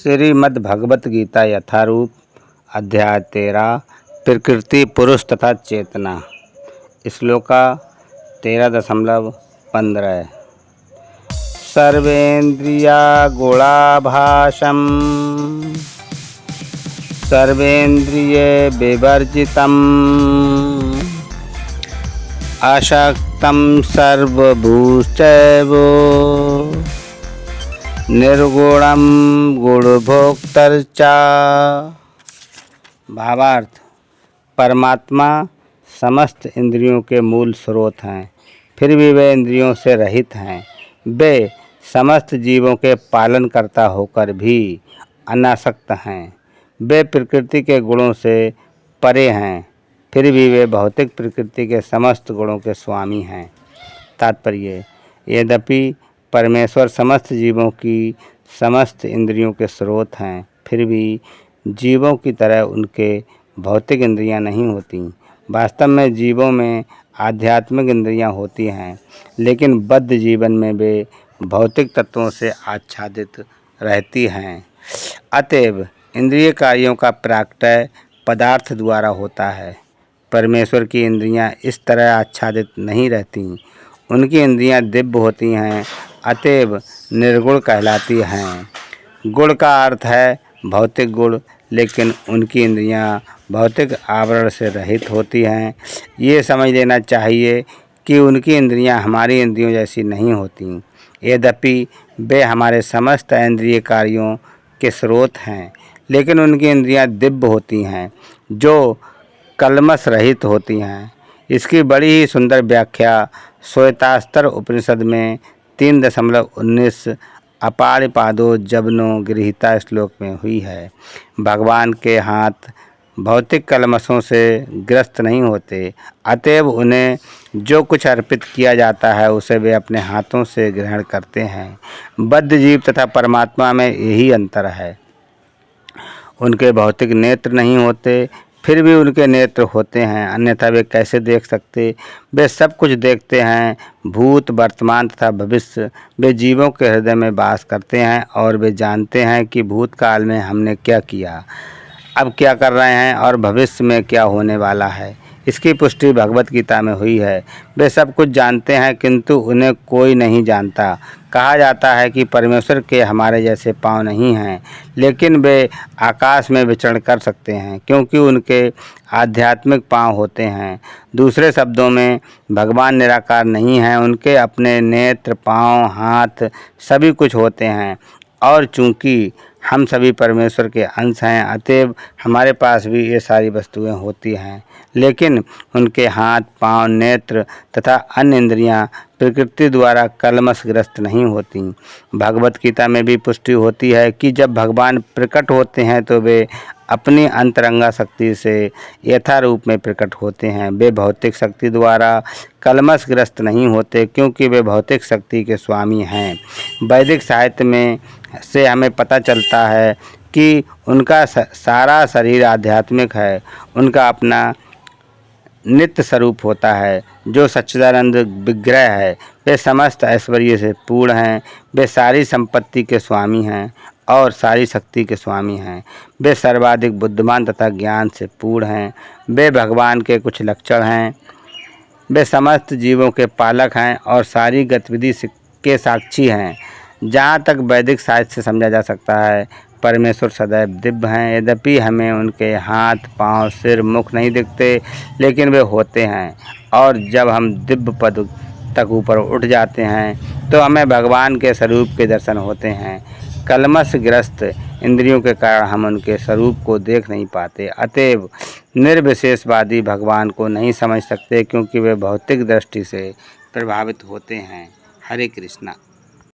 श्रीमद् भगवत गीता यथारूप अध्याय 13 प्रकृति पुरुष तथा चेतना। श्लोका 13.15 सर्वेन्द्रिया गुणाभासं सर्वेन्द्रिय विवर्जितम् अशक्तं सर्वभूतैव निर्गुणं गुणभोक्तृ। भावार्थ, परमात्मा समस्त इंद्रियों के मूल स्रोत हैं, फिर भी वे इंद्रियों से रहित हैं। वे समस्त जीवों के पालनकर्ता होकर भी अनासक्त हैं। वे प्रकृति के गुणों से परे हैं, फिर भी वे भौतिक प्रकृति के समस्त गुणों के स्वामी हैं। तात्पर्य, यद्यपि परमेश्वर समस्त जीवों की समस्त इंद्रियों के स्रोत हैं, फिर भी जीवों की तरह उनके भौतिक इंद्रियां नहीं होती। वास्तव में जीवों में आध्यात्मिक इंद्रियां होती हैं, लेकिन बद्ध जीवन में वे भौतिक तत्वों से आच्छादित रहती हैं। अतएव इंद्रिय कार्यों का प्रकटय पदार्थ द्वारा होता है। परमेश्वर की इंद्रियां इस तरह आच्छादित नहीं रहती। उनकी इंद्रियां दिव्य होती हैं, अतएव निर्गुण कहलाती हैं। गुण का अर्थ है भौतिक गुण, लेकिन उनकी इंद्रियां भौतिक आवरण से रहित होती हैं। ये समझ लेना चाहिए कि उनकी इंद्रियां हमारी इंद्रियों जैसी नहीं होती। यद्यपि वे हमारे समस्त इंद्रिय कार्यों के स्रोत हैं, लेकिन उनकी इंद्रियां दिव्य होती हैं, जो कलमश रहित होती हैं। इसकी बड़ी ही सुंदर व्याख्या श्वेतास्तर उपनिषद में 3.19 अपारिपादो जबनो गृहीता श्लोक में हुई है। भगवान के हाथ भौतिक कलमशों से ग्रस्त नहीं होते, अतएव उन्हें जो कुछ अर्पित किया जाता है उसे वे अपने हाथों से ग्रहण करते हैं। बद्ध जीव तथा परमात्मा में यही अंतर है। उनके भौतिक नेत्र नहीं होते, फिर भी उनके नेत्र होते हैं, अन्यथा वे कैसे देख सकते? वे सब कुछ देखते हैं, भूत, वर्तमान तथा भविष्य। वे जीवों के हृदय में वास करते हैं और वे जानते हैं कि भूतकाल में हमने क्या किया, अब क्या कर रहे हैं और भविष्य में क्या होने वाला है। इसकी पुष्टि भगवत गीता में हुई है। वे सब कुछ जानते हैं, किंतु उन्हें कोई नहीं जानता। कहा जाता है कि परमेश्वर के हमारे जैसे पाँव नहीं हैं, लेकिन वे आकाश में विचरण कर सकते हैं, क्योंकि उनके आध्यात्मिक पाँव होते हैं। दूसरे शब्दों में, भगवान निराकार नहीं हैं। उनके अपने नेत्र, पाँव, हाथ सभी कुछ होते हैं, और चूँकि हम सभी परमेश्वर के अंश हैं, अतएव हमारे पास भी ये सारी वस्तुएं होती हैं। लेकिन उनके हाथ, पाँव, नेत्र तथा अन्य इंद्रियां प्रकृति द्वारा कलमशग्रस्त नहीं होती। भगवत गीता में भी पुष्टि होती है कि जब भगवान प्रकट होते हैं तो वे अपनी अंतरंगा शक्ति से यथारूप में प्रकट होते हैं। वे भौतिक शक्ति द्वारा कलमशग्रस्त नहीं होते, क्योंकि वे भौतिक शक्ति के स्वामी हैं। वैदिक साहित्य में से हमें पता चलता है कि उनका सारा शरीर आध्यात्मिक है। उनका अपना नित्य स्वरूप होता है, जो सच्चिदानंद विग्रह है। वे समस्त ऐश्वर्य से पूर्ण हैं। वे सारी संपत्ति के स्वामी हैं और सारी शक्ति के स्वामी हैं। वे सर्वाधिक बुद्धिमान तथा ज्ञान से पूर्ण हैं। वे भगवान के कुछ लक्षण हैं। वे समस्त जीवों के पालक हैं और सारी गतिविधि के साक्षी हैं। जहाँ तक वैदिक साहित्य से समझा जा सकता है, परमेश्वर सदैव दिव्य हैं। यद्यपि हमें उनके हाथ, पाँव, सिर, मुख नहीं दिखते, लेकिन वे होते हैं। और जब हम दिव्य पद तक ऊपर उठ जाते हैं तो हमें भगवान के स्वरूप के दर्शन होते हैं। कलमशग्रस्त इंद्रियों के कारण हम उनके स्वरूप को देख नहीं पाते। अतएव निर्विशेषवादी भगवान को नहीं समझ सकते, क्योंकि वे भौतिक दृष्टि से प्रभावित होते हैं। हरे कृष्णा।